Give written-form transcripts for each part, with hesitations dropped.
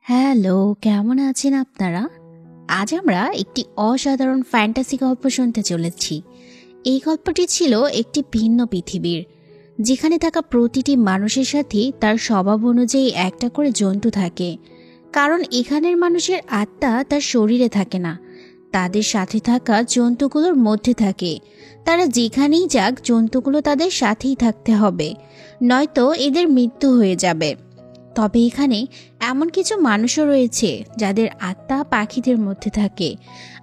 Hello, কেমন আছেন আপনারা? আজ আমরা একটি অসাধারণ ফ্যান্টাসি গল্প শুনতে চলেছি। এই গল্পটি ছিল একটি ভিন্ন পৃথিবীর, যেখানে থাকা প্রতিটি মানুষের সাথে তার স্বভাব অনুযায়ী একটা করে জন্তু থাকে। কারণ এখানের মানুষের আত্মা তার শরীরে থাকে না, তাদের সাথে থাকা জন্তুগুলোর মধ্যে থাকে। তারা যেখানেই যাক, জন্তুগুলো তাদের সাথেই থাকতে হবে, নয়তো এদের মৃত্যু হয়ে যাবে। তবে এখানে এমন কিছু মানুষও রয়েছে যাদের আত্মা পাখিদের মধ্যে থাকে,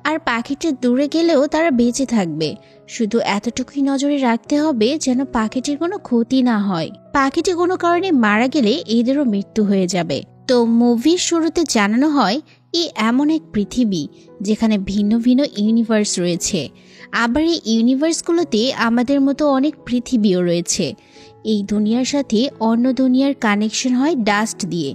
আর পাখিটা দূরে গেলেও তারা বেঁচে থাকবে। শুধু এতটুকুই নজরে রাখতে হবে যেন পাখিটির কোনো ক্ষতি না হয়। পাখিটি কোনো কারণে মারা গেলে এদেরও মৃত্যু হয়ে যাবে। তো মুভির শুরুতে জানানো হয় এমন এক পৃথিবী যেখানে ভিন্ন ভিন্ন ইউনিভার্স রয়েছে। আবার এই ইউনিভার্সগুলোতে আমাদের মতো অনেক পৃথিবীও রয়েছে। এই দুনিয়ার সাথে অন্য দুনিয়ার কানেকশন হয় ডাস্ট দিয়ে।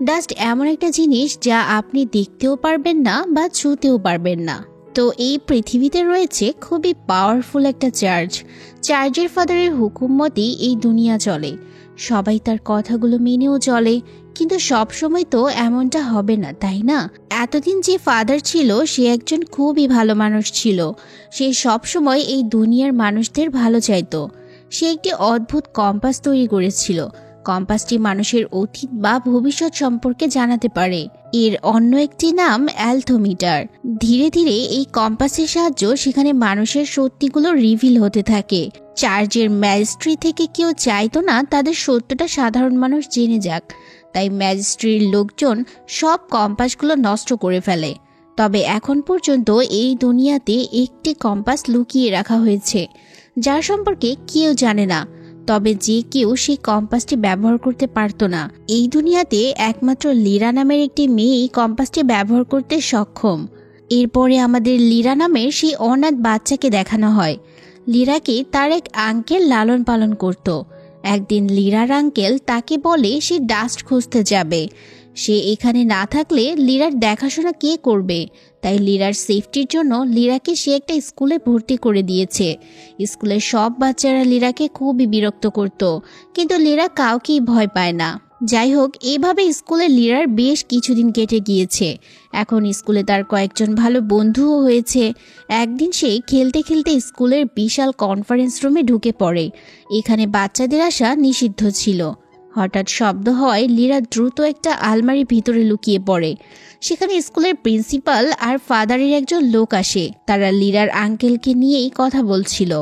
ডাস্ট এমন একটা জিনিস যা আপনি দেখতেও পারবেন না বা ছুঁতেও পারবেন না। তো এই পৃথিবীতে রয়েছে খুবই পাওয়ারফুল একটা চার্জের ফাদারের হুকুম মতেই এই দুনিয়া চলে। সবাই তার কথাগুলো মেনেও চলে, কিন্তু সব সময় তো এমনটা হবে না, তাই না? এতদিন যে ফাদার ছিল সে একজন খুবই ভালো মানুষ ছিল। সে সব সময় এই দুনিয়ার মানুষদের ভালো চাইতো। সে একটি অদ্ভুত কম্পাস তৈরি করেছিল। কম্পাসটি মানুষের অতীত বা ভবিষ্যৎ সম্পর্কে জানাতে পারে। এর অন্য একটি নাম অ্যালথোমিটার। ধীরে ধীরে এই কম্পাসের সাহায্য সেখানে মানুষের সত্যিগুলো রিভিল হতে থাকে। চার্চের ম্যাজিস্ট্রি থেকে কেউ চাইতো না তাদের সত্যটা সাধারণ মানুষ জেনে যাক, তাই ম্যাজিস্ট্রির লোকজন সব কম্পাসগুলো নষ্ট করে ফেলে। তবে এখন পর্যন্ত এই দুনিয়াতে একটি কম্পাস লুকিয়ে রাখা হয়েছে, যার সম্পর্কে কেউ জানে না। তবে যে কেউ সেই কম্পাসটি ব্যবহার করতে পারতো না। এই দুনিয়াতে একমাত্র লিরা নামের একটি মেয়ে এই কম্পাসটি ব্যবহার করতে সক্ষম। এরপরে আমাদের লিরা নামের সেই অনাথ বাচ্চাকে দেখানো হয়। লিরাকে তার এক আঙ্কেল লালন পালন করত। একদিন লিরার আঙ্কেল তাকে বলে সে ডাস্ট খুঁজতে যাবে। সে এখানে না থাকলে লিরার দেখাশোনা কে করবে? তাই লিরার সেফটির জন্য লিরাকে সে একটা স্কুলে ভর্তি করে দিয়েছে। স্কুলের সব বাচ্চারা লিরাকে খুবই বিরক্ত করত, কিন্তু লিরা কাউকেই ভয় পায় না। যাই হোক, এভাবে স্কুলে লিরার বেশ কিছুদিন কেটে গিয়েছে। এখন স্কুলে তার কয়েকজন ভালো বন্ধুও হয়েছে। একদিন সে খেলতে খেলতে স্কুলের বিশাল কনফারেন্স রুমে ঢুকে পড়ে। এখানে বাচ্চাদের আসা নিষিদ্ধ ছিল। হঠাৎ শব্দ হয়, লিরা দ্রুত একটা আলমারির ভিতরে লুকিয়ে পড়ে। সেখানে স্কুলের প্রিন্সিপাল আর ফাদারের একজন লোক আসে। তারা লিরার আঙ্কেলকে নিয়েই কথা বলছিল।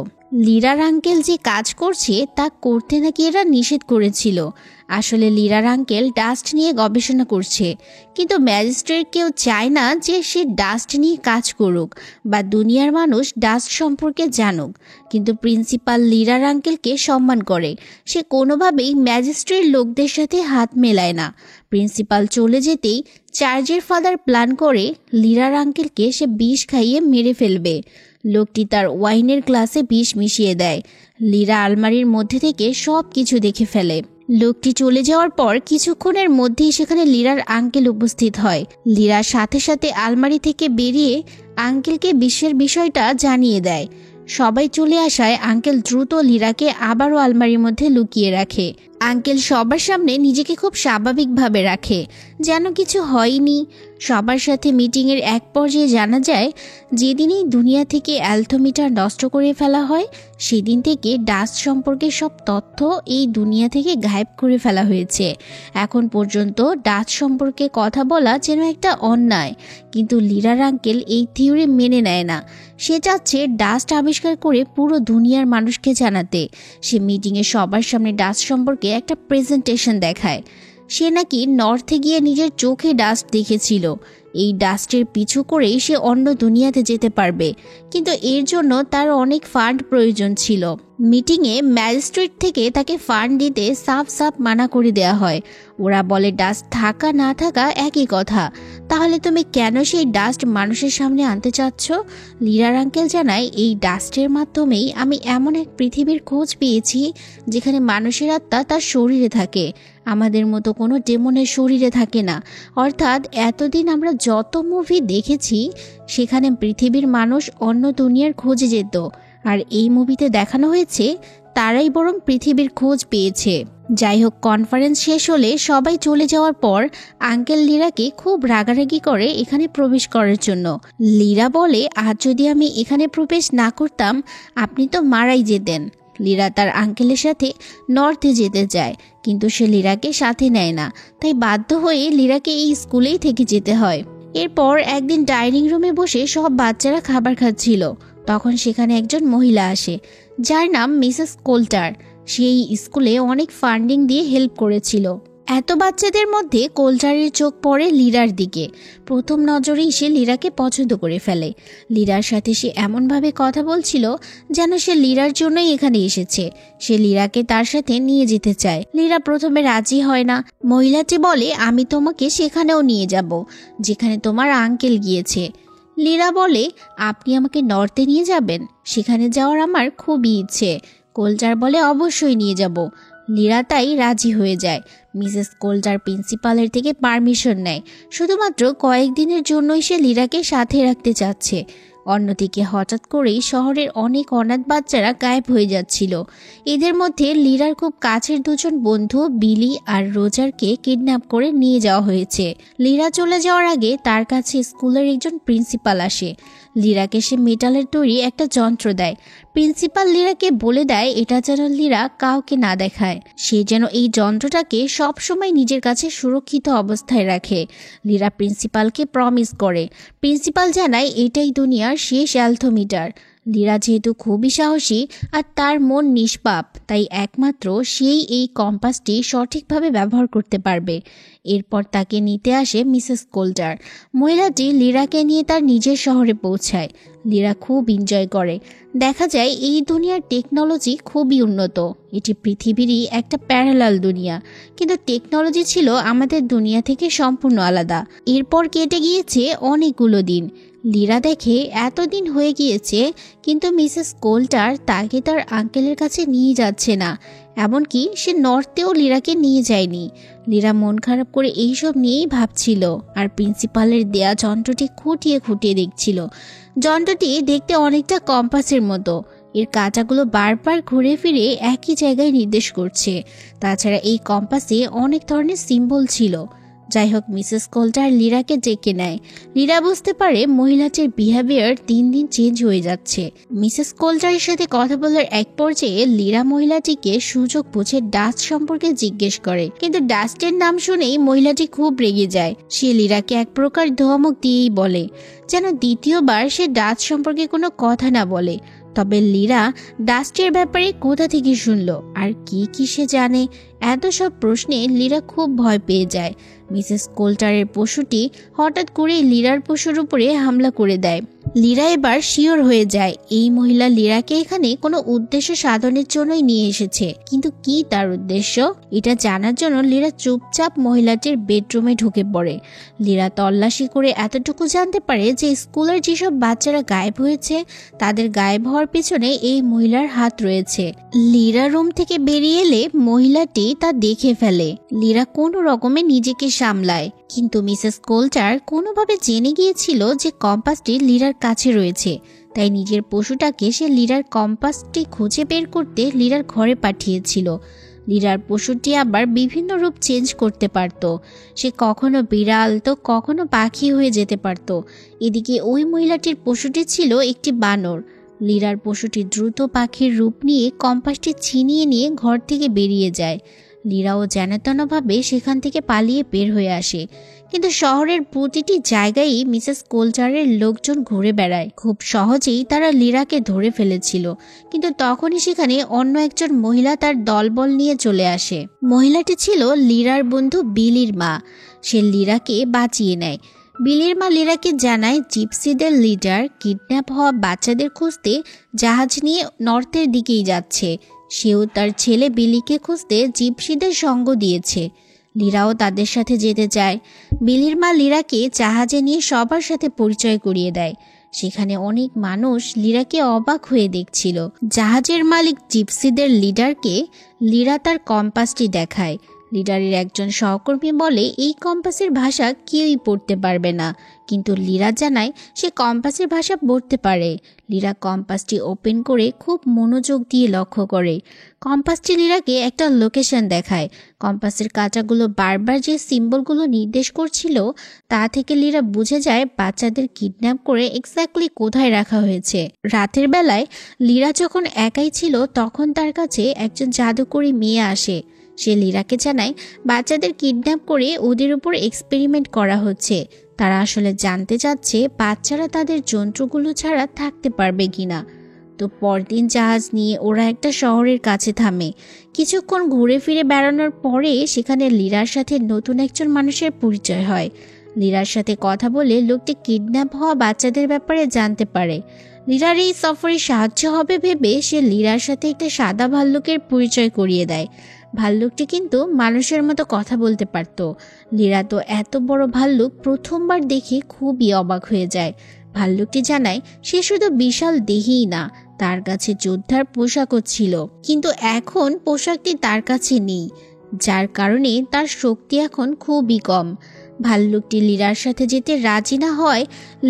লিরার আঙ্কেল যে কাজ করছে তা করতে নাকি এরা নিষেধ করেছিল। আসলে লিরার আঙ্কেল ডাস্ট নিয়ে গবেষণা করছে, কিন্তু ম্যাজিস্ট্রেট কেউ চায় না যে সে ডাস্ট নিয়ে কাজ করুক বা দুনিয়ার মানুষ ডাস্ট সম্পর্কে জানুক। কিন্তু প্রিন্সিপাল লিরার আঙ্কেলকে সম্মান করে। সে কোনোভাবেই ম্যাজিস্ট্রেট লোকদের সাথে হাত মেলায় না। প্রিন্সিপাল চলে যেতেই চার্চের ফাদার প্ল্যান করে লিরার আঙ্কেলকে সে বিষ খাইয়ে মেরে ফেলবে। লোকটি তার ওয়াইনের গ্লাসে বিষ মিশিয়ে দেয়। লিরা আলমারির মধ্যে থেকে সব কিছু দেখে ফেলে। লোকটি চলে যাওয়ার পর কিছুক্ষণের মধ্যেই সেখানে লিরার আঙ্কেল উপস্থিত হয়। লিরার সাথে সাথে আলমারি থেকে বেরিয়ে আঙ্কেলকে বিষের বিষয়টা জানিয়ে দেয়। সবাই চলে আসায় আঙ্কেল দ্রুত লিরাকে আবারও আলমারির মধ্যে লুকিয়ে রাখে। আঙ্কেল সবার সামনে নিজেকে খুব স্বাভাবিকভাবে রাখে, যেন কিছু হয়নি। সবার সাথে মিটিংয়ের এক পর্যায়ে জানা যায়, যেদিনই দুনিয়া থেকে অ্যালথোমিটার নষ্ট করে ফেলা হয় সেদিন থেকে ডাস্ট সম্পর্কে সব তথ্য এই দুনিয়া থেকে গায়েব করে ফেলা হয়েছে। এখন পর্যন্ত ডাস্ট সম্পর্কে কথা বলা যেন একটা অন্যায়, কিন্তু লিরার আঙ্কেল এই থিওরি মেনে নেয় না। সে চাচ্ছে ডাস্ট আবিষ্কার করে পুরো দুনিয়ার মানুষকে জানাতে। সে মিটিংয়ে সবার সামনে ডাস্ট সম্পর্কে একটা প্রেজেন্টেশন দেখায়। সে নাকি নর্থে গিয়ে নিজের চোখে ডাস্ট দেখেছিল। এই ডাস্টের পিছু করেই সে অন্য দুনিয়াতে যেতে পারবে, কিন্তু এর জন্য তার অনেক ফান্ড প্রয়োজন ছিল। মিটিংয়ে ম্যাজিস্ট্রেট থেকে তাকে ফান্ড দিতে সাফ মানা করে দেয়া হয়। ওরা বলে ডাস্ট থাকা না থাকা একই কথা। তাহলে তুমি কেন সেই ডাস্ট মানুষের সামনে আনতে চাচ্ছ? লিরার আঙ্কেল জানায়, এই ডাস্টের মাধ্যমেই আমি এমন এক পৃথিবীর খোঁজ পেয়েছি যেখানে মানুষের আত্মা তার শরীরে থাকে, আমাদের মতো কোনো ডেমনের শরীরে থাকে না। অর্থাৎ এতদিন আমরা যত মুভি দেখেছি সেখানে পৃথিবীর মানুষ অন্য দুনিয়ার খোঁজে যেত, আর এই মুভিতে দেখানো হয়েছে তারাই বরং পৃথিবীর খোঁজ পেয়েছে। যাই হোক, কনফারেন্স শেষ হলে সবাই চলে যাওয়ার পর আঙ্কেল লীরাকে খুব রাগারাগি করে এখানে প্রবেশ করার জন্য। লীরা বলে, আজ যদি আমি এখানে প্রবেশ না করতাম আপনি তো মারাই যেতেন। লীরা তার আঙ্কেলের সাথে নর্থে যেতে চায়, কিন্তু সে লীরাকে সাথে নেয় না, তাই বাধ্য হয়ে লীরাকে এই স্কুলেই থেকে যেতে হয়। এরপর একদিন ডাইনিং রুমে বসে সব বাচ্চারা খাবার খাচ্ছিল, তখন সেখানে একজন মহিলা আসে যার নাম মিসেস কোল্টার। সেই স্কুলে অনেক ফান্ডিং দিয়ে হেল্প করেছিল। এত বাচ্চাদের মধ্যে কোল্টারের চোখ পড়ে লীরার দিকে। প্রথম নজরেই সে লীরাকে পছন্দ করে ফেলে। লীরার সাথে সে এমনভাবে কথা বলছিল যেন সে লীরার জন্যই এখানে এসেছে। সে লীরাকে তার সাথে নিয়ে যেতে চায়। লীরা প্রথমে রাজি হয় না। মহিলাটি বলে, আমি তোমাকে সেখানেও নিয়ে যাব যেখানে তোমার আঙ্কেল গিয়েছে। লীরা বলে, আপনি আমাকে নর্থে নিয়ে যাবেন? সেখানে যাওয়ার আমার খুবই ইচ্ছে। কোল্টার বলে, অবশ্যই নিয়ে যাব। লীরা তাই রাজি হয়ে যায়। মিসেস কোল্টার প্রিন্সিপালের থেকে পারমিশন নেয়। শুধুমাত্র কয়েকদিনের জন্যই সে লীরাকে সাথে রাখতে চাচ্ছে। অন্যদিকে হঠাৎ করেই শহরের অনেক অনাথ বাচ্চারা গায়েব হয়ে যাচ্ছিল। এদের মধ্যে লীরার খুব কাছের দুজন বন্ধু বিলি আর রোজারকে কিডন্যাপ করে নিয়ে যাওয়া হয়েছে। লীরা চলে যাওয়ার আগে তার কাছে স্কুলের একজন প্রিন্সিপাল আসে। লীরাকে সে মেটালের তৈরি একটা যন্ত্র দেয়। প্রিন্সিপাল লীরাকে বলে দেয় এটা যেন লীরা কাউকে না দেখায়। সে যেন এই যন্ত্রটাকে সবসময় নিজের কাছে সুরক্ষিত অবস্থায় রাখে। লীরা প্রিন্সিপালকে প্রমিস করে। প্রিন্সিপাল জানায় এটাই দুনিয়ার শেষ অ্যালথোমিটার। লীরা যেহেতু খুবই সাহসী আর তার মন নিষ্পাপ, তাই একমাত্র সেই এই কম্পাসটি সঠিকভাবে ব্যবহার করতে পারবে। এরপর তাকে নিতে আসে মিসেস কোল্টার। মহিলাটি লীরাকে নিয়ে তার নিজের শহরে পৌঁছায়। লীরা খুব এনজয় করে। দেখা যায় এই দুনিয়ার টেকনোলজি খুবই উন্নত। এটি পৃথিবীরই একটা প্যারালাল দুনিয়া, কিন্তু টেকনোলজি ছিল আমাদের দুনিয়া থেকে সম্পূর্ণ আলাদা। এরপর কেটে গিয়েছে অনেকগুলো দিন। লীরা দেখে এতদিন হয়ে গিয়েছে, কিন্তু মিসেস কোল্টার তাকে তার আঙ্কেলের কাছে নিয়ে যাচ্ছে না। এমনকি সে নর্থেও লীরাকে নিয়ে যায়নি। লীরা মন খারাপ করে এইসব নিয়েই ভাবছিল, আর প্রিন্সিপালের দেয়া যন্ত্রটি খুঁটিয়ে খুঁটিয়ে দেখছিল। যন্ত্রটি দেখতে অনেকটা কম্পাসের মতো। এর কাঁটাগুলো বারবার ঘুরে ফিরে একই জায়গায় নির্দেশ করছে। তাছাড়া এই কম্পাসে অনেক ধরনের সিম্বল ছিল। যাই হোক, মিসেস কোল্টার লীরাকে ডেকে নেয়। লীরা বুঝতে পারে মহিলাটির বিহেভিয়ার দিন দিন চেঞ্জ হয়ে যাচ্ছে। মিসেস কোল্টারের সাথে কথা বলার এক পর্যায়ে লীরা মহিলাটিকে সুযোগ বুঝে ডাস্ট সম্পর্কে জিজ্ঞেস করে, কিন্তু ডাস্টের নাম শুনেই মহিলাটি খুব রেগে যায়। সে লীরাকে এক প্রকার ধমক দিয়েই বলে যেন দ্বিতীয়বার সে ডাস্ট সম্পর্কে কোনো কথা না বলে। তবে লীরা ডাস্টের ব্যাপারে কোথা থেকে শুনলো আর কি সে জানে? এত সব প্রশ্নে লীরা খুব ভয় পেয়ে যায়। মিসেস কোল্টারের পশুটি হঠাৎ করে লীরার পশুর উপরে হামলা করে দেয়। লীরা এবার শিওর হয়ে যায় এই মহিলা লীরাকে এখানে কোনো উদ্দেশ্য সাধনের জন্যই নিয়ে এসেছে। কিন্তু কি তার উদ্দেশ্য, এটা জানার জন্য লীরা চুপচাপ মহিলাটির বেডরুমে ঢুকে পড়ে। লীরা তল্লাশি করে এতটুকু জানতে পারে যে স্কুলের যেসব বাচ্চারা গায়েব হয়েছে তাদের গায়েব হওয়ার পেছনে এই মহিলার হাত রয়েছে। লীরা রুম থেকে বেরিয়ে এলে মহিলাটি তা দেখে ফেলে। লীরা কোনো রকমে নিজেকে সামলায়, কিন্তু মিসেস কোল্টার কোনোভাবে জেনে গিয়েছিল যে কম্পাসটি লীরার কাছে রয়েছে। তাই নিজের পশুটাকে সে লীরার কম্পাসটি খুঁজে বের করতে লীরার ঘরে পাঠিয়েছিল। লীরার পশুটি আবার বিভিন্ন রূপ চেঞ্জ করতে পারত। সে কখনো বিড়াল তো কখনো পাখি হয়ে যেতে পারত। এদিকে ওই মহিলাটির পশুটি ছিল একটি বানর। লীরার পশুটি দ্রুত পাখির রূপ নিয়ে কম্পাসটি ছিনিয়ে নিয়ে ঘর থেকে বেরিয়ে যায়। লীরাও যেনতেনভাবে সেখান থেকে পালিয়ে বের হয়ে আসে। কিন্তু শহরের প্রতিটি জায়গায় মিসেস কোল্টারের লোকজন ঘুরে বেড়ায়। খুব সহজেই তারা লীরাকে ধরে ফেলেছিল, কিন্তু তখনই সেখানে অন্য একজন মহিলা তার দলবল নিয়ে চলে আসে। মহিলাটি ছিল লীরার বন্ধু বিলির মা। সে লীরাকে বাঁচিয়ে নেয়। বিলির মা লীরাকে জানায় জিপসিদের লিডার কিডন্যাপ হওয়া বাচ্চাদের খুঁজতে জাহাজ নিয়ে নর্থের দিকেই যাচ্ছে। সেও তার ছেলে বিলিকে খুঁজতে জিপসিদের সঙ্গ দিয়েছে। লীরাও তাদের সাথে যেতে চায়। বিলির মা লীরাকে জাহাজে নিয়ে সবার সাথে পরিচয় করিয়ে দেয়। সেখানে অনেক মানুষ লীরাকে অবাক হয়ে দেখছিল। জাহাজের মালিক জিপসিদের লিডারকে লীরা তার কম্পাসটি দেখায়। লিডারের একজন সহকর্মী বলে এই কম্পাসের ভাষা কেউই পড়তে পারবে না, কিন্তু লিরা জানায় সে কম্পাসের ভাষা পড়তে পারে। লিরা কম্পাসটি ওপেন করে খুব মনোযোগ দিয়ে লক্ষ্য করে। কম্পাসটি লিরাকে একটা লোকেশন দেখায়। কম্পাসের কাঁটাগুলো বারবার যে সিম্বলগুলো নির্দেশ করছিল তা থেকে লিরা বুঝে যায় বাচ্চাদের কিডন্যাপ করে এক্স্যাক্টলি কোথায় রাখা হয়েছে। রাতের বেলায় লিরা যখন একাই ছিল তখন তার কাছে একজন জাদুকরী মেয়ে আসে। সে লিরাকে জানায় বাচ্চাদের কিডন্যাপ করে ওদের উপর এক্সপেরিমেন্ট করা হচ্ছে। তারা আসলে জানতে চাচ্ছে বাচ্চারা তাদের যন্ত্রগুলো ছাড়া থাকতে পারবে কিনা। তো পরদিন জাহাজ নিয়ে ওরা একটা শহরের কাছে থামে। কিছুক্ষণ ঘুরে ফিরে বেড়ানোর পরে সেখানে লিরার সাথে নতুন একজন মানুষের পরিচয় হয়। লিরার সাথে কথা বলে লোকটি কিডন্যাপ হওয়া বাচ্চাদের ব্যাপারে জানতে পারে। লিরার এই সফরে সাহায্য হবে ভেবে সে লিরার সাথে একটা সাদা ভাল্লুকের পরিচয় করিয়ে দেয়। ভাল্লুকটি কিন্তু মানুষের মতো কথা বলতে পারত। লিরা তো এত বড় ভাল্লুক প্রথমবার দেখে খুবই অবাক হয়ে যায়। ভাল্লুকটি জানায় সে শুধু বিশাল দেহীই না, তার কাছে যোদ্ধার পোশাকও ছিল, কিন্তু এখন পোশাকটি তার কাছে নেই, যার কারণে তার শক্তি এখন খুবই কম। ভাল্লুকটি লিরার সাথে যেতে রাজি না হয়।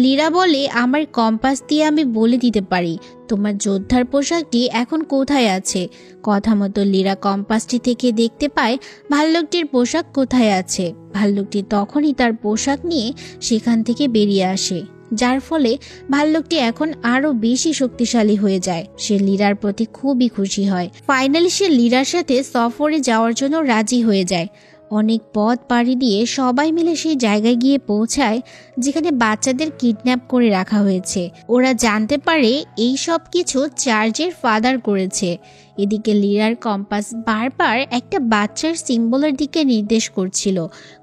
লিরা বলে আমার কম্পাস দিয়ে আমি বলে দিতে পারি তোমার যোদ্ধার পোশাকটি এখন কোথায় আছে। কথা মতো লিরা কম্পাসটি থেকে দেখতে পায় ভাল্লুকটির পোশাক কোথায় আছে। ভাল্লুকটি তখনই তার পোশাক নিয়ে সেখান থেকে বেরিয়ে আসে, যার ফলে ভাল্লুকটি এখন আরো বেশি শক্তিশালী হয়ে যায়। সে লিরার প্রতি খুবই খুশি হয়। ফাইনালি সে লিরার সাথে সফরে যাওয়ার জন্য রাজি হয়ে যায়। অনেক পথ পাড়ি দিয়ে সবাই মিলে সেই জায়গায় গিয়ে পৌঁছায় যেখানে বাচ্চাদের কিডন্যাপ করে রাখা হয়েছে। ওরা জানতে পারে এই সব কিছু চার্জের ফাদার করেছে। এদিকে লিরার কম্পাস বারবার একটা বাচ্চার সিম্বলের দিকে নির্দেশ করছিল।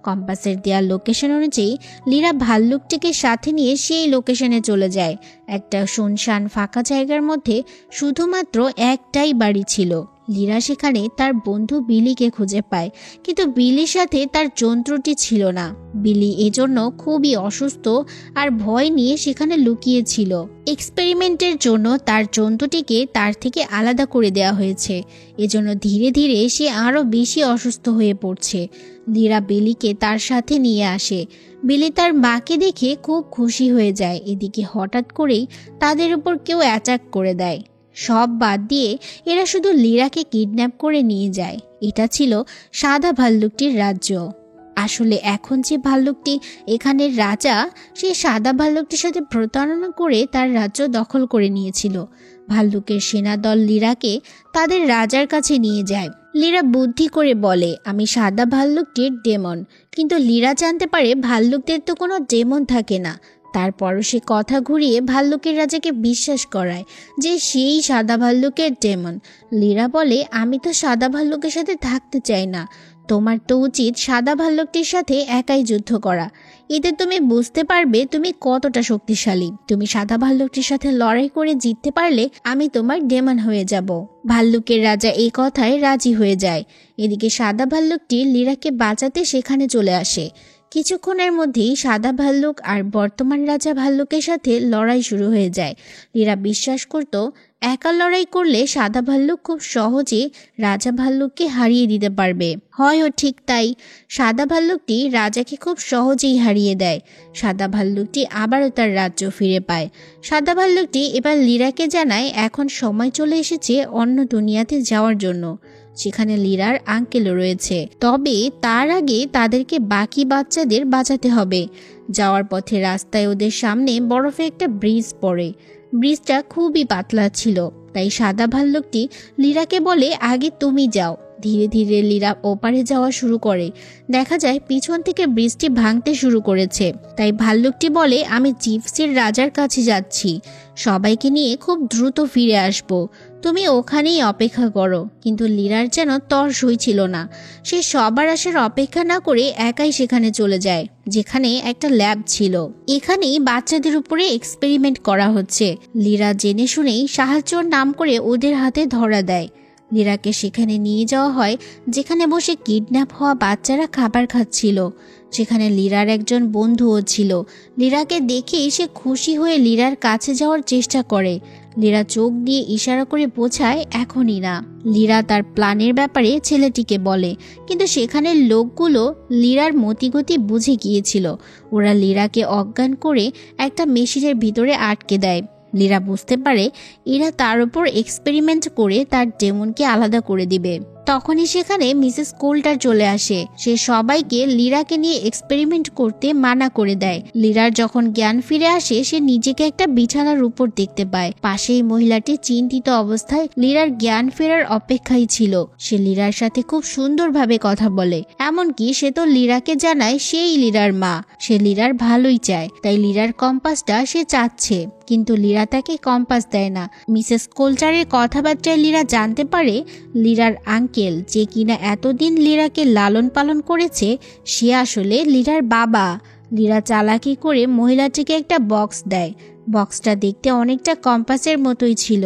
কম্পাসের দেওয়া লোকেশন অনুযায়ী লিরা ভাল্লুকটিকে সাথে নিয়ে সেই লোকেশনে চলে যায়। একটা শুনশান ফাঁকা জায়গার মধ্যে শুধুমাত্র একটাই বাড়ি ছিল। লিরা সেখানে তার বন্ধু বিলিকে খুঁজে পায়, কিন্তু বিলির সাথে তার যন্ত্রটি ছিল না। বিলি এজন্য খুবই অসুস্থ আর ভয় নিয়ে সেখানে লুকিয়েছিল। এক্সপেরিমেন্টের জন্য তার যন্ত্রটিকে তার থেকে আলাদা করে দেওয়া হয়েছে। এজন্য ধীরে ধীরে সে আরো বেশি অসুস্থ হয়ে পড়ছে। লিরা বিলিকে তার সাথে নিয়ে আসে। বিলি তার মাকে দেখে খুব খুশি হয়ে যায়। এদিকে হঠাৎ করেই তাদের উপর কেউ অ্যাটাক করে দেয়। সব বাদ দিয়ে এরা শুধু লিরাকে কিডন্যাপ করে নিয়ে যায়। এটা ছিল সাদা ভাল্লুকটির রাজ্য। আসলে এখন যে ভাল্লুকটি এখানের রাজা, সে সাদা ভাল্লুকটির সাথে প্রতারণা করে তার রাজ্য দখল করে নিয়েছিল। ভাল্লুকের সেনাদল লিরাকে তাদের রাজার কাছে নিয়ে যায়। লিরা বুদ্ধি করে বলে আমি সাদা ভাল্লুকটির ডেমন, কিন্তু লিরা জানতে পারে ভাল্লুকদের তো কোনো ডেমন থাকে না। তারপরও সে কথা ঘুরিয়ে ভাল্লুকের রাজাকে বিশ্বাস করায় যে সেই সাদা ভাল্লুকের ডেমন। লিরা বলে আমি তো সাদা ভাল্লুকের সাথে থাকতে চাই না, তোমার তো উচিত সাদা ভাল্লুকটির সাথে একাই যুদ্ধ করা। এতে তুমি বুঝতে পারবে তুমি কতটা শক্তিশালী। তুমি সাদা ভাল্লুকটির সাথে লড়াই করে জিততে পারলে আমি তোমার ডেমন হয়ে যাব। ভাল্লুকের রাজা এই কথায় রাজি হয়ে যায়। এদিকে সাদা ভাল্লুকটি লিরাকে বাঁচাতে সেখানে চলে আসে। কিছুক্ষণের মধ্যেই সাদা ভাল্লুক আর বর্তমান রাজা ভাল্লুকের সাথে লড়াই শুরু হয়ে যায়। লিরা বিশ্বাস করত একা লড়াই করলে সাদা ভাল্লুক খুব সহজে রাজা ভাল্লুককে হারিয়ে দিতে পারবে। হয়ও ঠিক তাই, সাদা ভাল্লুকটি রাজাকে খুব সহজেই হারিয়ে দেয়। সাদা ভাল্লুকটি আবারও তার রাজ্য ফিরে পায়। সাদা ভাল্লুকটি এবার লিরাকে জানায় এখন সময় চলে এসেছে অন্য দুনিয়াতে যাওয়ার জন্য, সেখানে লিরার আঙ্কেলও রয়েছে। তবে তার আগে তাদেরকে বাকি বাচ্চাদের বাঁচাতে হবে। যাওয়ার পথে রাস্তায় ওদের সামনে বরফে একটা ব্রিজ পড়ে। ব্রিজটা খুবই পাতলা ছিল, তাই সাদা ভাল্লুকটি লিরাকে বলে আগে তুমি যাও। ধীরে ধীরে লিরা ওপারে যাওয়া শুরু করে। দেখা যায় পিছন থেকে ব্রিজটি ভাঙতে শুরু করেছে। তাই ভাল্লুকটি বলে আমি জিপসির রাজার কাছে যাচ্ছি, সবাইকে নিয়ে খুব দ্রুত ফিরে আসব, তুমি ওখানেই অপেক্ষা করো। কিন্তু লিরার যেন তর সইছিল না। সে সবার আসার অপেক্ষা না করে একাই সেখানে চলে যায়, যেখানে একটা ল্যাব ছিল। এখানেই বাচ্চাদের উপরে এক্সপেরিমেন্ট করা হচ্ছে। লিরা জেনে শুনেই সাহায্যর নাম করে ওদের হাতে ধরা দেয়। লীরাকে সেখানে নিয়ে যাওয়া হয় যেখানে বসে কিডন্যাপ হওয়া বাচ্চারা খাবার খাচ্ছিল। সেখানে লীরার একজন বন্ধুও ছিল। লীরাকে দেখেই সে খুশি হয়ে লীরার কাছে যাওয়ার চেষ্টা করে। লীরা চোখ দিয়ে ইশারা করে বোঝায় এখনই না। লীরা তার প্ল্যানের ব্যাপারে ছেলেটিকে বলে, কিন্তু সেখানের লোকগুলো লীরার মতিগতি বুঝে গিয়েছিল। ওরা লীরাকে অজ্ঞান করে একটা মেশিনের ভিতরে আটকে দেয়। লীরা বুঝতে পারে এরা তার উপর এক্সপেরিমেন্ট করে তার ডেমনকে আলাদা করে দিবে। তখনই সেখানে মিসেস কোল্টার চলে আসে। সে সবাইকে লীরাকে নিয়ে এক্সপেরিমেন্ট করতে মানা করে দেয়। লীরার যখন জ্ঞান ফিরে আসে সে নিজেকে একটা বিছানার উপর দেখতে পায়। পাশেই মহিলাটি চিন্তিত অবস্থায় লীরার জ্ঞান ফেরার অপেক্ষায় ছিল। সে লীরার সাথে খুব সুন্দরভাবে কথা বলে, এমনকি সে তো লীরাকে জানায় সেই লীরার মা। সে লীরার ভালোই চায়, তাই লীরার কম্পাসটা সে চাচ্ছে, কিন্তু লীরা তাকে কম্পাস দেয় না। মিসেস কোল্টারের কথাবার্তায় লীরা জানতে পারে লীরার আঙ্কেল, যে কিনা এতদিন লীরাকে লালন পালন করেছে, সে আসলে লীরার বাবা। লীরা চালাকি করে মহিলাটিকে একটা বক্স দেয়। বক্সটা দেখতে অনেকটা কম্পাসের মতোই ছিল।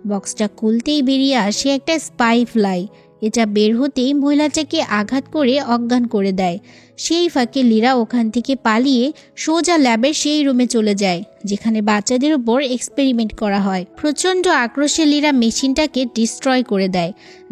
বক্সটা খুলতেই বেরিয়ে আসে একটা স্পাই ফ্লাই। এটা বের হতেই মহিলাটাকে আঘাত করে অজ্ঞান করে দেয়। সেই ফাঁকে লীরা ওখান থেকে পালিয়ে সোজা ল্যাবের সেই রুমে চলে যায় যেখানে বাচ্চাদের উপর এক্সপেরিমেন্ট করা হয়। প্রচণ্ড আক্রোশে লীরা মেশিনটাকে ডিস্ট্রয় করে দেয়,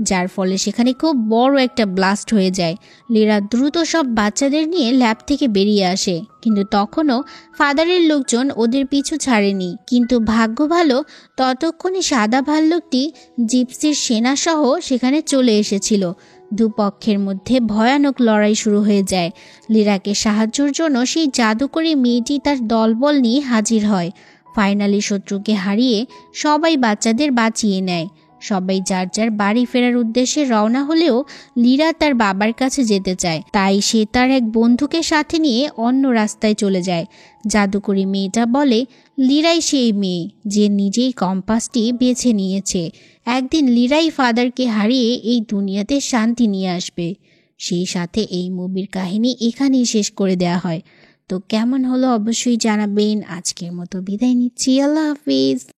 যার ফলে সেখানে খুব বড় একটা ব্লাস্ট হয়ে যায়। লীরা দ্রুত সব বাচ্চাদের নিয়ে ল্যাব থেকে বেরিয়ে আসে, কিন্তু তখনও ফাদারের লোকজন ওদের পিছু ছাড়েনি। কিন্তু ভাগ্য ভালো, ততক্ষণে সাদা ভাল্লুকটি জিপসির সেনাসহ সেখানে চলে এসেছিল। দুপক্ষের মধ্যে ভয়ানক লড়াই শুরু হয়ে যায়। লীরাকে সাহায্যের জন্য সেই জাদুকরী মেয়েটি তার দলবল নিয়ে হাজির হয়। ফাইনালি শত্রুকে হারিয়ে সবাই বাচ্চাদের বাঁচিয়ে নেয়। সবাই যার যার বাড়ি ফেরার উদ্দেশ্যে রওনা হলেও লীরা তার বাবার কাছে যেতে চায়, তাই সে তার এক বন্ধুকে সাথে নিয়ে অন্য রাস্তায় চলে যায়। জাদুকরী মেয়েটা বলে লীরাই সেই মেয়ে যে নিজেই কম্পাসটি বেছে নিয়েছে। একদিন লীরাই ফাদারকে হারিয়ে এই দুনিয়াতে শান্তি নিয়ে আসবে। সেই সাথে এই মুভির কাহিনী এখানেই শেষ করে দেওয়া হয়। তো কেমন হলো অবশ্যই জানাবেন। আজকের মতো বিদায় নিচ্ছি, আল্লাহ হাফিজ।